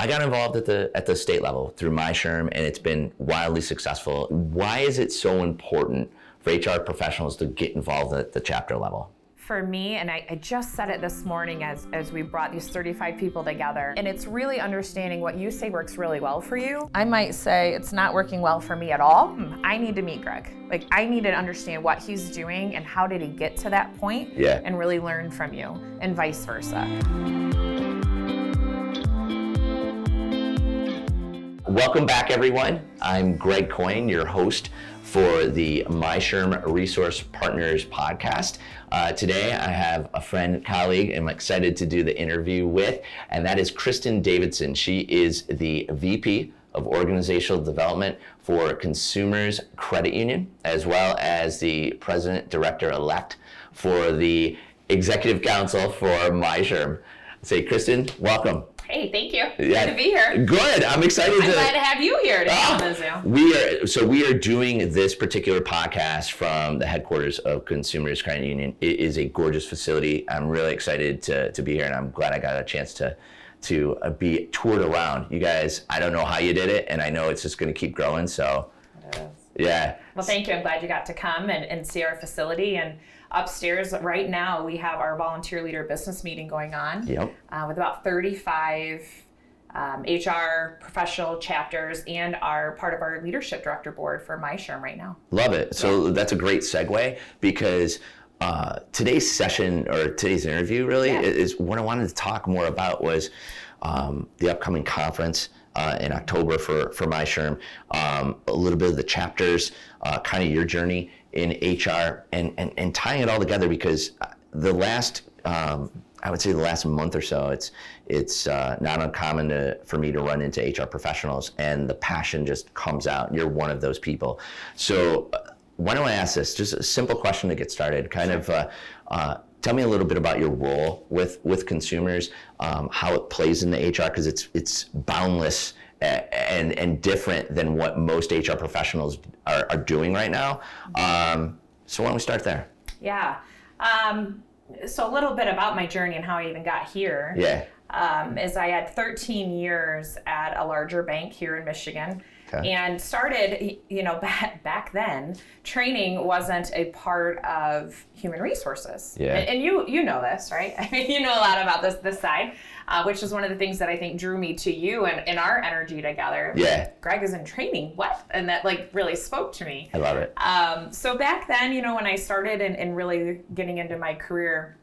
I got involved at the state level through MISHRM, and it's been wildly successful. Why is it so important for HR professionals to get involved at the chapter level? For me, and I just said it this morning as we brought these 35 people together, and it's really understanding what you say works really well for you. I might say it's not working well for me at all. I need to meet Greg. Like, I need to understand what he's doing and how did he get to that point, and really learn from you, and vice versa. Welcome back, everyone. I'm Greg Coyne, your host for the MISHRM Resource Partners Podcast. Today, I have a friend, colleague, I'm excited to do the interview with, and that is Kristen Davidson. She is the VP of Organizational Development for Consumers Credit Union, as well as the President Director-elect for the Executive Council for MISHRM. Say, Kristen, welcome. Hey, thank you. Good to be here. Good. I'm excited. I'm glad to have you here today on the Zoom. We are doing this particular podcast from the headquarters of Consumers Credit Union. It is a gorgeous facility. I'm really excited to be here, and I'm glad I got a chance to be toured around. You guys, I don't know how you did it, and I know it's just going to keep growing. So, yeah. Well, thank you. I'm glad you got to come and see our facility. And upstairs right now, we have our volunteer leader business meeting going on with about 35 HR professional chapters and are part of our leadership director board for MISHRM right now. Love it. So that's a great segue, because today's session, or today's interview really, is what I wanted to talk more about was the upcoming conference in October for MISHRM, a little bit of the chapters, kind of your journey in HR, and tying it all together, because the last, I would say the last month or so, it's not uncommon for me to run into HR professionals, and the passion just comes out. You're one of those people. So why don't I ask this, just a simple question to get started, kind of tell me a little bit about your role with consumers, how it plays in the HR, because it's boundless and different than what most HR professionals are doing right now. So why don't we start there? Yeah. So a little bit about my journey and how I even got here. Is I had 13 years at a larger bank here in Michigan. And started, back then, training wasn't a part of human resources. And you know this, right? I mean, you know a lot about this side, which is one of the things that I think drew me to you and our energy together. Greg is in training, what? And that really spoke to me. I love it. So back then, when I started and really getting into my career,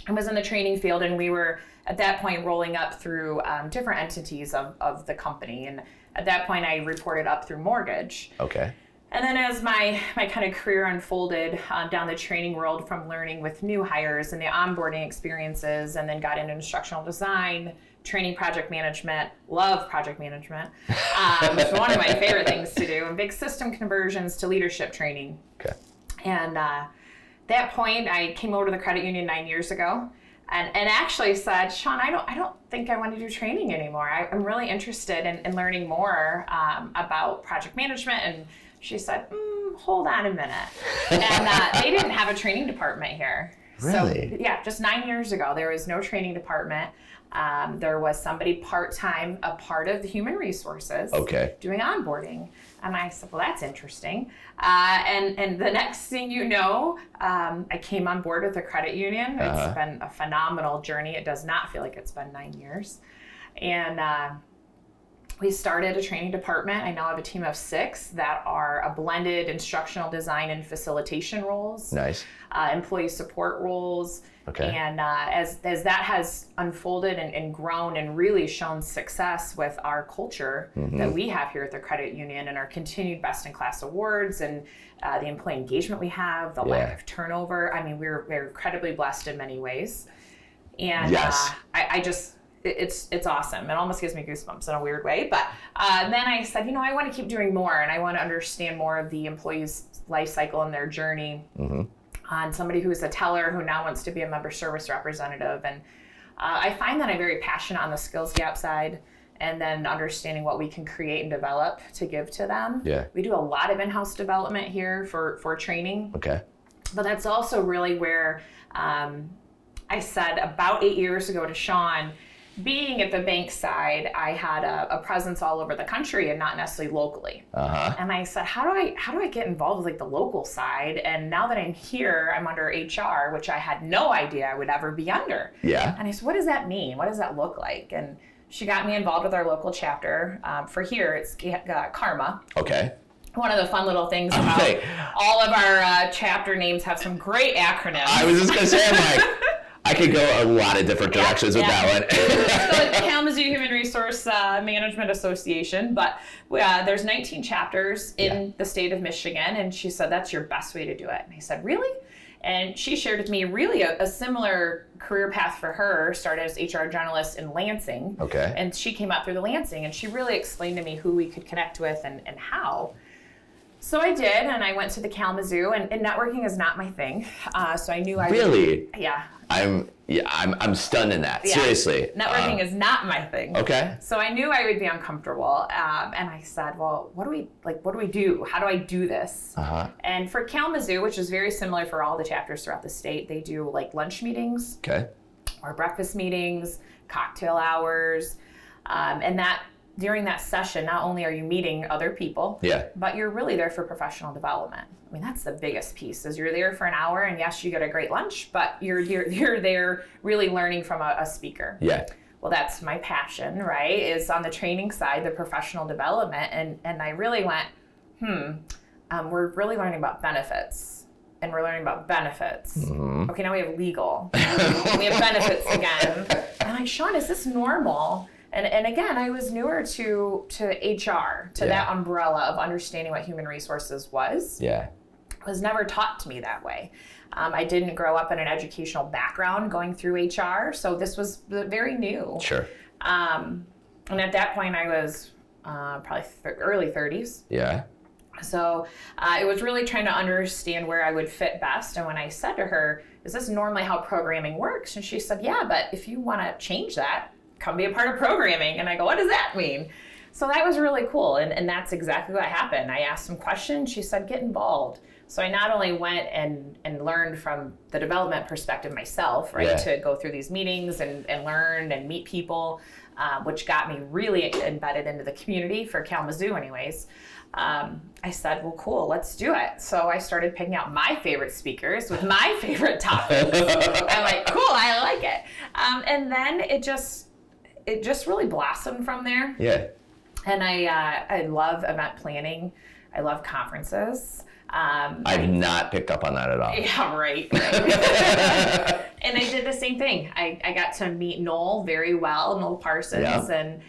I was in the training field, and we were at that point rolling up through different entities of the company. And at that point, I reported up through mortgage. And then as my kind of career unfolded down the training world, from learning with new hires and the onboarding experiences, and then got into instructional design, training, project management, love project management. It's one of my favorite things to do, and big system conversions to leadership training. And that point, I came over to the credit union 9 years ago. And actually said, Sean, I don't think I want to do training anymore. I'm really interested in learning more about project management. And she said, hold on a minute. And they didn't have a training department here. Really? So, just 9 years ago, there was no training department. There was somebody part-time, a part of the human resources, doing onboarding. And I said, well, that's interesting. And the next thing you know, I came on board with the credit union. It's been a phenomenal journey. It does not feel like it's been 9 years. And we started a training department. I now have a team of 6 that are a blended instructional design and facilitation roles. Nice. Employee support roles. And as that has unfolded and grown and really shown success with our culture that we have here at the credit union, and our continued best-in-class awards, and the employee engagement we have, the lack of turnover. I mean, we're incredibly blessed in many ways. And I just, it's awesome. It almost gives me goosebumps in a weird way. But then I said, I want to keep doing more, and I want to understand more of the employee's life cycle and their journey. On somebody who's a teller who now wants to be a member service representative. And I find that I'm very passionate on the skills gap side, and then understanding what we can create and develop to give to them. We do a lot of in-house development here for training. But that's also really where I said about 8 years ago to Sean, being at the bank side, I had a presence all over the country and not necessarily locally. And I said, how do I get involved with like the local side? And now that I'm here, I'm under HR, which I had no idea I would ever be under. Yeah. And I said, what does that mean? What does that look like? And she got me involved with our local chapter. For here, it's Karma. Okay. One of the fun little things about all of our chapter names have some great acronyms. I was just going to say, I'm like, I could go a lot of different directions with that one. So Kalamazoo Human Resource Management Association, but there's 19 chapters in the state of Michigan, and she said, that's your best way to do it. And I said, really? And she shared with me really a similar career path for her, started as HR generalist in Lansing. Okay. And she came up through the Lansing, and she really explained to me who we could connect with and how. So I did, and I went to the Kalamazoo, and networking is not my thing. So I knew I really? Yeah. I'm stunned in that. Seriously. Networking is not my thing. Okay. So I knew I would be uncomfortable, and I said, well, what do we do? How do I do this? And for Kalamazoo, which is very similar for all the chapters throughout the state, they do like lunch meetings. Okay. Or breakfast meetings, cocktail hours, and that during that session, not only are you meeting other people, but you're really there for professional development. I mean, that's the biggest piece, is you're there for an hour, and yes, you get a great lunch, but you're there really learning from a speaker. Yeah. Well, that's my passion, right, is on the training side, the professional development, and I really went, we're really learning about benefits. And we're learning about benefits. Okay, now we have legal. We have benefits again. And I'm like, Sean, is this normal? And again, I was newer to HR, to that umbrella of understanding what human resources was. Yeah. It was never taught to me that way. I didn't grow up in an educational background going through HR, so this was very new. Sure. And at that point, I was probably early 30s. Yeah. So it was really trying to understand where I would fit best. And when I said to her, is this normally how programming works? And she said, yeah, but if you want to change that, come be a part of programming. And I go, what does that mean? So that was really cool. And that's exactly what happened. I asked some questions. She said, get involved. So I not only went and learned from the development perspective myself, right, to go through these meetings and learn and meet people, which got me really embedded into the community for Kalamazoo anyways. I said, well, cool, let's do it. So I started picking out my favorite speakers with my favorite topics. I'm like, cool, I like it. And then it just really blossomed from there. Yeah. And I love event planning. I love conferences. I've not picked up on that at all. Yeah, right. And I did the same thing. I got to meet Noel very well, Noel Parsons, and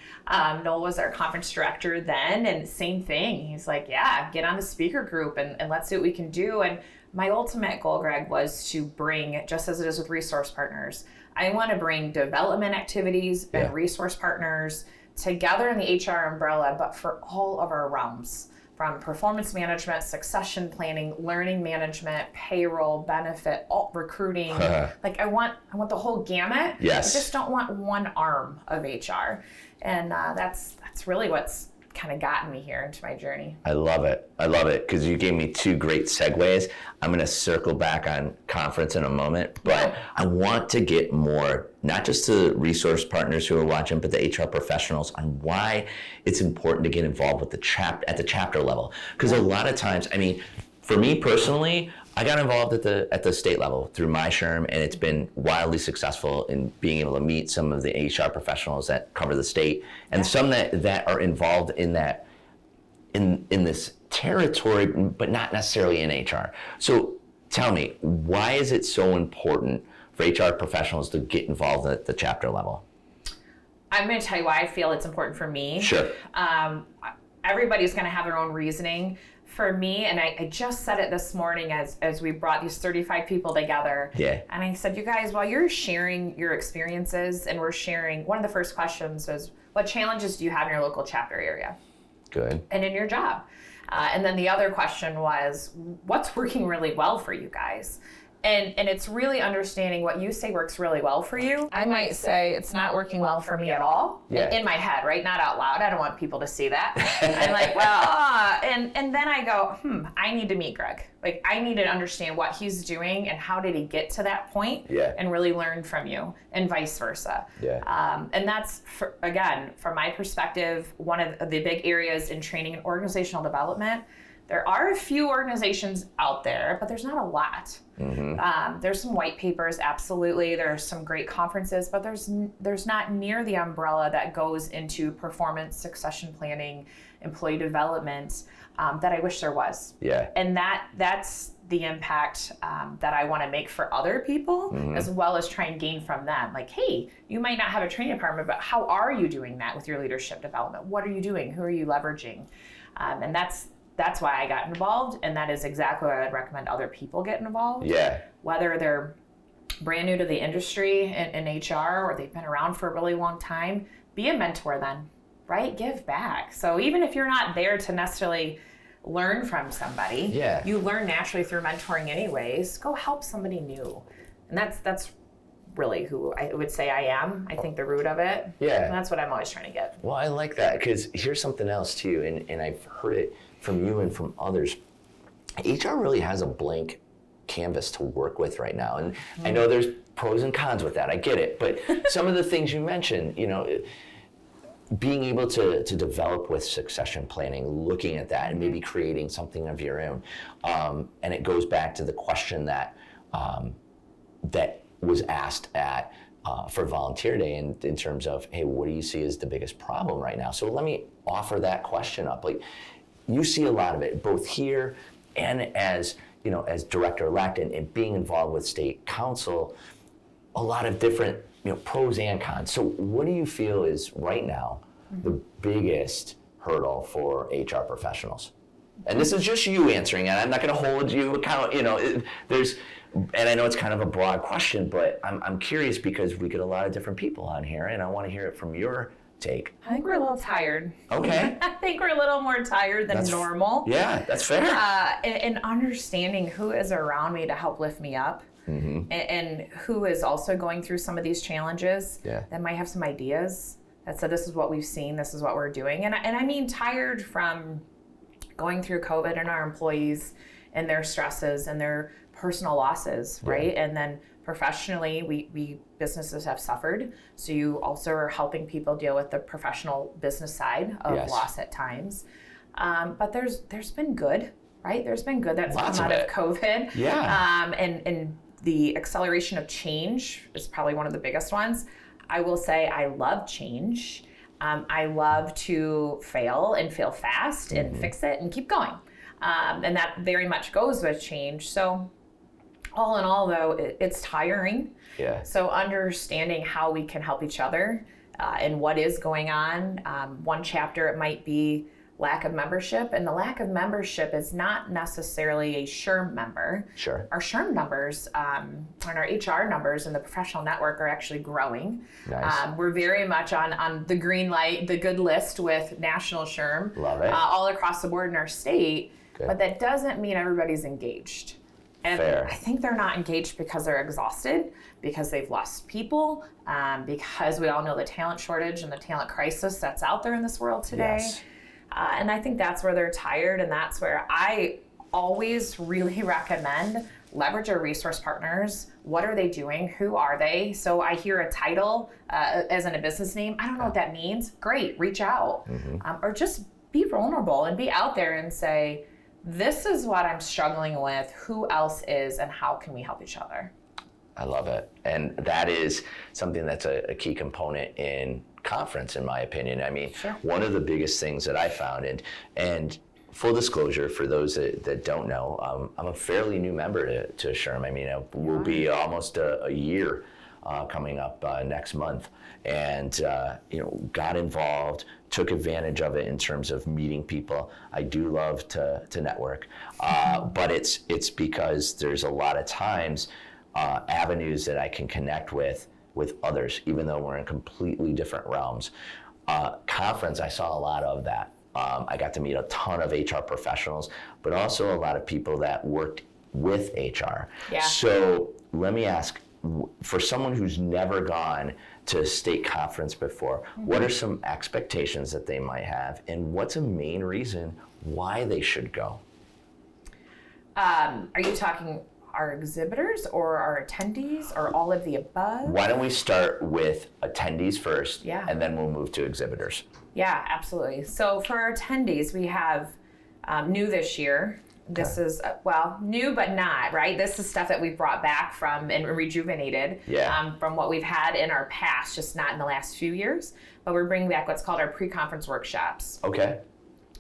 Noel was our conference director then, and same thing. He's like, yeah, get on the speaker group and let's see what we can do. And my ultimate goal, Greg, was to bring, just as it is with resource partners, I want to bring development activities and resource partners together in the HR umbrella, but for all of our realms. From performance management, succession planning, learning management, payroll, benefit, recruiting. Like I want the whole gamut. Yes. I just don't want one arm of HR. And that's really what's kind of gotten me here into my journey. I love it because you gave me two great segues. I'm going to circle back on conference in a moment, but I want to get more, not just to resource partners who are watching, but the HR professionals on why it's important to get involved with at the chapter level. Because a lot of times, I mean, for me personally, I got involved at the state level through MISHRM, and it's been wildly successful in being able to meet some of the HR professionals that cover the state, and some that are involved in that in this territory, but not necessarily in HR. So tell me, why is it so important for HR professionals to get involved at the chapter level? I'm going to tell you why I feel it's important for me. Sure. Everybody's going to have their own reasoning. For me, and I just said it this morning as we brought these 35 people together. Yeah. And I said, you guys, while you're sharing your experiences and we're sharing, one of the first questions was, what challenges do you have in your local chapter area? Good. And in your job? And then the other question was, what's working really well for you guys? And it's really understanding what you say works really well for you. I might say it's not working well for me at all in my head, right? Not out loud. I don't want people to see that. I'm like, well, and then I go, I need to meet Greg. Like, I need to understand what he's doing and how did he get to that point and really learn from you, and vice versa. And that's, again, from my perspective, one of the big areas in training and organizational development. There are a few organizations out there, but there's not a lot. There's some white papers, absolutely. There's some great conferences, but there's not near the umbrella that goes into performance, succession planning, employee development that I wish there was. And that's the impact that I want to make for other people, as well as try and gain from them. Like, hey, you might not have a training department, but how are you doing that with your leadership development? What are you doing? Who are you leveraging? And that's why I got involved, and that is exactly why I'd recommend other people get involved. Whether they're brand new to the industry in HR or they've been around for a really long time, be a mentor then, right? Give back. So even if you're not there to necessarily learn from somebody, you learn naturally through mentoring anyways. Go help somebody new. And that's really who I would say I am. I think the root of it. And that's what I'm always trying to get. Well, I like that, because here's something else too, and I've heard it from you and from others. HR really has a blank canvas to work with right now. And I know there's pros and cons with that. I get it. But some of the things you mentioned, being able to develop with succession planning, looking at that and maybe creating something of your own. And it goes back to the question that that was asked at for Volunteer Day in terms of, hey, what do you see as the biggest problem right now? So let me offer that question up. Like, you see a lot of it, both here and as director-elect and being involved with state council, a lot of different pros and cons. So what do you feel is right now the biggest hurdle for HR professionals? And this is just you answering, and I'm not going to hold you account. And I know it's kind of a broad question, but I'm curious because we get a lot of different people on here, and I want to hear it from your take. I think we're a little tired. Okay. I think we're a little more tired than normal. Yeah, that's fair. And understanding who is around me to help lift me up, and who is also going through some of these challenges that might have some ideas that said, this is what we've seen, this is what we're doing. And I mean tired from going through COVID and our employees and their stresses and their personal losses, right? And then professionally, we businesses have suffered. So you also are helping people deal with the professional business side of loss at times. But there's been good, right? There's been good that's come out of COVID. And the acceleration of change is probably one of the biggest ones. I will say I love change. I love to fail and fail fast and fix it and keep going. And that very much goes with change. So all in all, though, it's tiring. So understanding how we can help each other and what is going on. One chapter, it might be lack of membership. And the lack of membership is not necessarily a SHRM member. Our SHRM numbers and our HR numbers in the professional network are actually growing. We're very much on the green light, the good list with national SHRM. Love it. All across the board in our state. But that doesn't mean everybody's engaged. And I think they're not engaged because they're exhausted, because they've lost people, because we all know the talent shortage and the talent crisis that's out there in this world today. And I think that's where they're tired, and that's where I always really recommend leverage our resource partners. What are they doing? Who are they? So I hear a title as in a business name. I don't know what that means. Great, reach out. Or just be vulnerable and be out there and say, this is what I'm struggling with, who else is, and how can we help each other? I love it. And that is something that's a key component in conference, in my opinion. I mean, one of the biggest things that I found, and full disclosure for those that don't know, I'm a fairly new member to SHRM. I mean, it will be almost a year coming up next month. And, got involved, took advantage of it in terms of meeting people. I do love to network, but it's because there's a lot of times avenues that I can connect with others, even though we're in completely different realms. Conference, I saw a lot of that. I got to meet a ton of HR professionals, but also a lot of people that worked with HR. Yeah. So let me ask, for someone who's never gone to a state conference before, what are some expectations that they might have, and what's a main reason why they should go? Are you talking our exhibitors or our attendees or all of the above? Why don't we start with attendees first, Yeah. and then we'll move to exhibitors. Yeah, absolutely. So for our attendees, we have new this year. This is, new but not, right? This is stuff that we've brought back from and rejuvenated from what we've had in our past, just not in the last few years. But we're bringing back what's called our pre-conference workshops. Okay.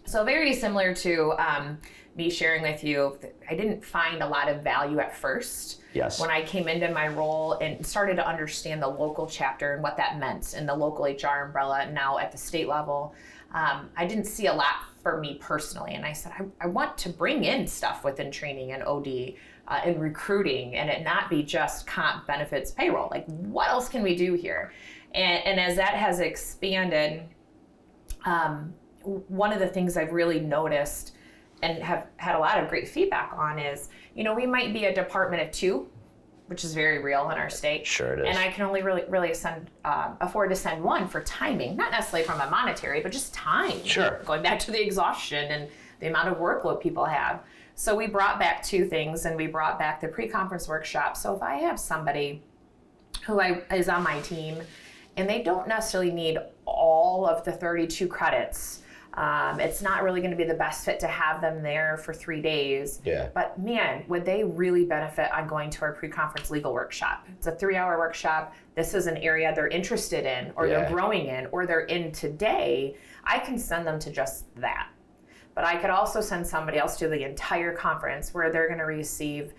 So very similar to me sharing with you, I didn't find a lot of value at first. Yes. When I came into my role and started to understand the local chapter and what that meant in the local HR umbrella, now at the state level, I didn't see a lot for me personally. And I said, I want to bring in stuff within training and OD and recruiting, and it not be just comp, benefits, payroll. Like, what else can we do here? And as that has expanded, one of the things I've really noticed and have had a lot of great feedback on is, we might be a department of 2, which is very real in our state. Sure it is. And I can only really afford to send 1 for timing, not necessarily from a monetary, but just time. Sure. Going back to the exhaustion and the amount of workload people have. So we brought back 2 things, and we brought back the pre-conference workshop. So if I have somebody who is on my team and they don't necessarily need all of the 32 credits, it's not really going to be the best fit to have them there for 3 days. Yeah. But man, would they really benefit on going to our pre-conference legal workshop? It's a 3-hour workshop. This is an area they're interested in, or they're growing in, or they're in today. I can send them to just that. But I could also send somebody else to the entire conference where they're going to receive,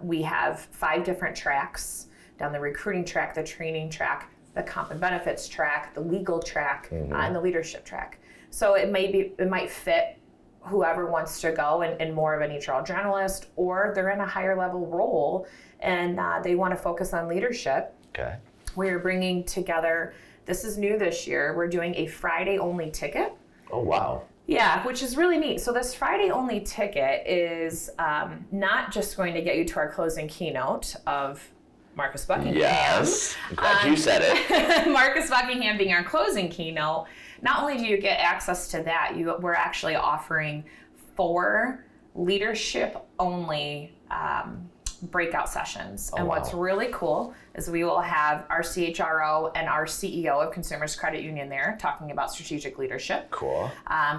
we have 5 different tracks, down the recruiting track, the training track, the comp and benefits track, the legal track, and the leadership track. So it might fit whoever wants to go and more of an HR generalist, or they're in a higher level role and they want to focus on leadership. Okay. We're bringing together, this is new this year, we're doing a Friday only ticket. Oh, wow. Yeah, which is really neat. So this Friday only ticket is not just going to get you to our closing keynote of Marcus Buckingham. Yes, I'm glad you said it. Marcus Buckingham being our closing keynote. Not only do you get access to that, we're actually offering 4 leadership-only breakout sessions. And what's really cool is we will have our CHRO and our CEO of Consumers Credit Union there talking about strategic leadership. Cool.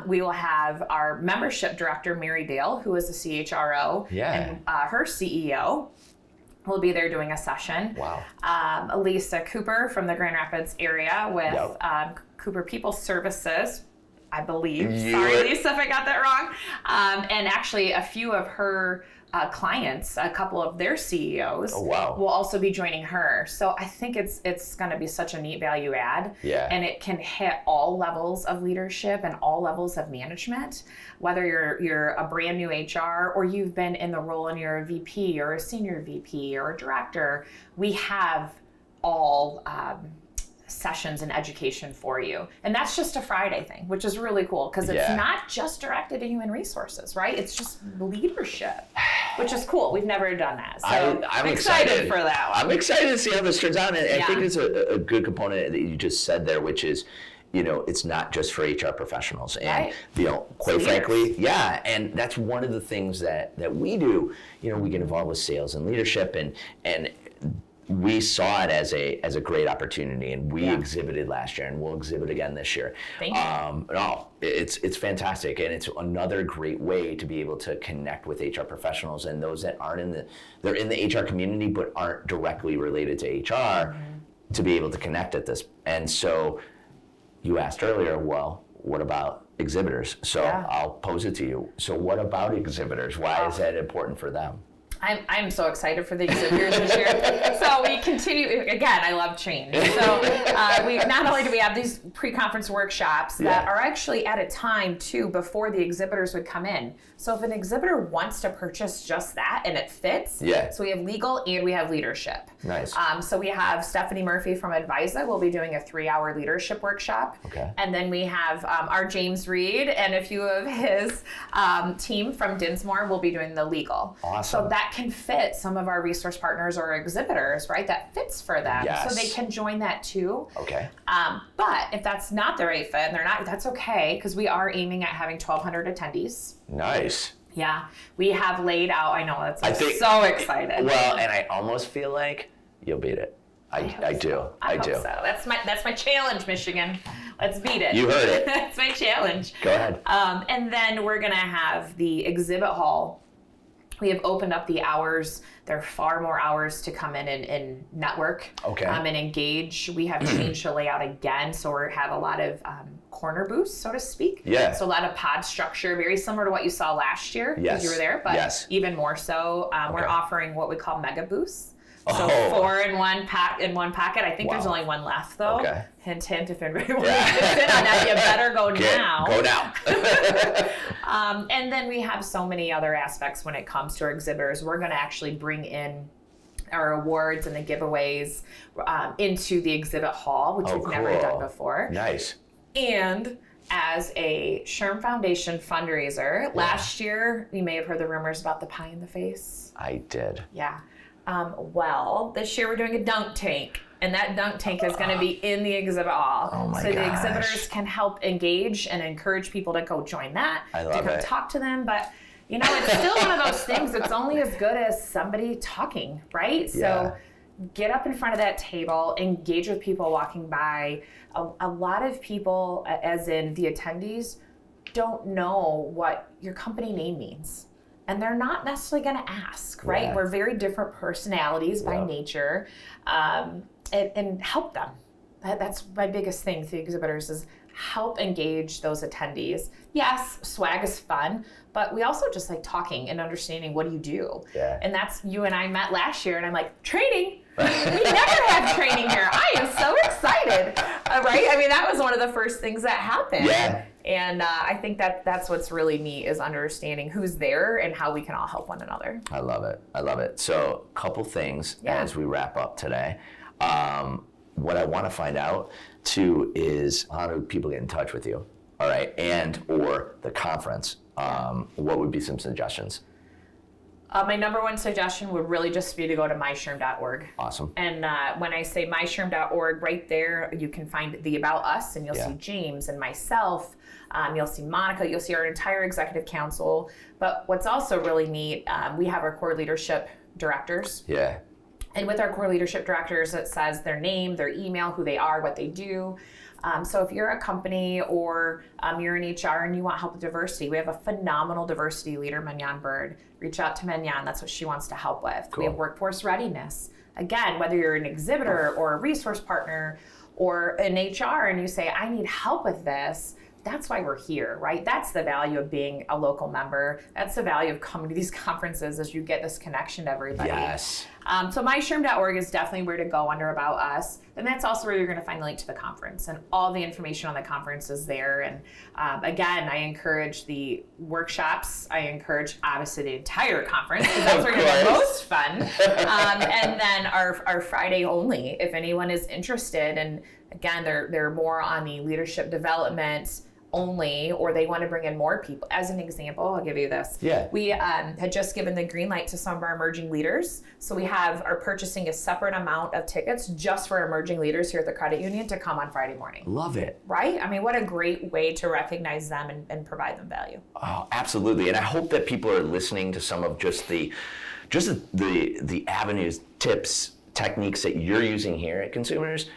We will have our membership director, Mary Dale, who is the CHRO, and her CEO will be there doing a session. Wow. Elisa Cooper from the Grand Rapids area with Cooper People Services, I believe. Sorry, Lisa, if I got that wrong. And actually, a few of her clients, a couple of their CEOs, will also be joining her. So I think it's going to be such a neat value add. Yeah. And it can hit all levels of leadership and all levels of management, whether you're a brand new HR or you've been in the role and you're a VP or a senior VP or a director. We have all sessions and education for you. And that's just a Friday thing, which is really cool because it's not just directed to human resources, right? It's just leadership, which is cool. We've never done that. So I'm excited for that one. I'm excited to see how this turns out. And I think it's a good component that you just said there, which is, it's not just for HR professionals. And, quite frankly, and that's one of the things that we do. We get involved with sales and leadership, and we saw it as a great opportunity, and we exhibited last year, and we'll exhibit again this year. Thank you. It's fantastic, and it's another great way to be able to connect with HR professionals and those that aren't they're in the HR community but aren't directly related to HR, to be able to connect at this. And so you asked earlier, well, what about exhibitors? So I'll pose it to you. So what about exhibitors? Why is that important for them? I'm so excited for the exhibitors this year. So we continue, again, I love change. So we not only do we have these pre-conference workshops that are actually at a time too before the exhibitors would come in. So if an exhibitor wants to purchase just that and it fits, so we have legal and we have leadership. Nice. So we have Stephanie Murphy from Advisa will be doing a 3-hour leadership workshop. Okay. And then we have our James Reed and a few of his team from Dinsmore will be doing the legal. Awesome. So that can fit some of our resource partners or exhibitors, right? That fits for them. Yes. So they can join that too. Okay. But if that's not the right fit and they're not, that's okay, because we are aiming at having 1,200 attendees. Nice. Yeah. We have laid out, I know, I'm so excited. Well, and I almost feel like you'll beat it. I do. I hope so. That's my challenge, Michigan. Let's beat it. You heard it. That's my challenge. Go ahead. And then we're going to have the exhibit hall. We have opened up the hours. There are far more hours to come in and network and engage. We have changed the layout again, so we have a lot of corner booths, so to speak. Yeah. So a lot of pod structure, very similar to what you saw last year because you were there, but even more so. We're offering what we call mega booths. So 4 in one packet. I think there's only one left though. Okay. Hint, hint. If anybody wants to sit on that, you better go now. Go now. And then we have so many other aspects when it comes to our exhibitors. We're going to actually bring in our awards and the giveaways into the exhibit hall, which we've never done before. Nice. And as a SHRM Foundation fundraiser, last year, you may have heard the rumors about the pie in the face. I did. Yeah. Well, this year we're doing a dunk tank, and that dunk tank is going to be in the exhibit hall. Oh my so the gosh. exhibitors can help engage and encourage people to go join that, I love to come it. talk to them. But, you know, it's still one of those things that's only as good as somebody talking, right? So get up in front of that table, engage with people walking by. A lot of people, as in the attendees, don't know what your company name means. And they're not necessarily going to ask, right? Yeah. We're very different personalities by nature, and help them. That's my biggest thing to the exhibitors is help engage those attendees. Yes, swag is fun, but we also just like talking and understanding what do you do. Yeah. And that's, you and I met last year, and I'm like, training. We never had training here. I am so excited, right? I mean, that was one of the first things that happened. Yeah. And I think that's what's really neat is understanding who's there and how we can all help one another. I love it. I love it. So a couple things as we wrap up today. What I want to find out too is how do people get in touch with you? All right. And or the conference. What would be some suggestions? My number one suggestion would really just be to go to MISHRM.org. Awesome. And when I say MISHRM.org, right there, you can find the About Us, and you'll see James and myself. You'll see Monica. You'll see our entire executive council. But what's also really neat, we have our core leadership directors. Yeah. And with our core leadership directors, it says their name, their email, who they are, what they do. So if you're a company or you're in HR and you want help with diversity, we have a phenomenal diversity leader, Mignon Bird. Reach out to Mignon. That's what she wants to help with. Cool. We have workforce readiness. Again, whether you're an exhibitor or a resource partner or in HR and you say, I need help with this, that's why we're here, right? That's the value of being a local member. That's the value of coming to these conferences as you get this connection to everybody. Yes. So MISHRM.org is definitely where to go under About Us. And that's also where you're going to find the link to the conference. And all the information on the conference is there. And again, I encourage the workshops. I encourage, obviously, the entire conference because that's where you're the most fun. And then our Friday only, if anyone is interested. And again, they're more on the leadership development only, or they want to bring in more people. As an example, I'll give you this. Yeah. We had just given the green light to some of our emerging leaders. So we are purchasing a separate amount of tickets just for emerging leaders here at the credit union to come on Friday morning. Love it. Right? I mean, what a great way to recognize them and provide them value. Oh, absolutely. And I hope that people are listening to some of just the avenues, tips, techniques that you're using here at Consumers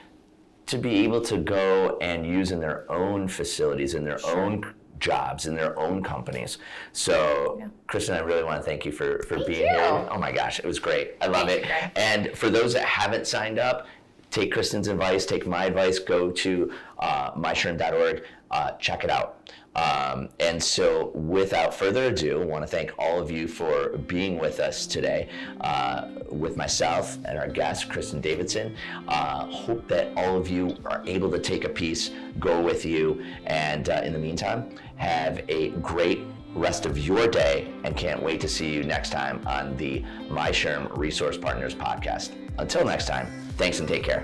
to be able to go and use in their own facilities, in their own jobs, in their own companies. So, Kristen, I really want to thank you for being here. Oh my gosh, it was great. I love it. And for those that haven't signed up, take Kristen's advice, take my advice, go to MISHRM.org, check it out. And so without further ado, I want to thank all of you for being with us today, with myself and our guest, Kristen Davidson. Hope that all of you are able to take a piece, go with you, and in the meantime, have a great rest of your day, and can't wait to see you next time on the MISHRM Resource Partners Podcast. Until next time, thanks and take care.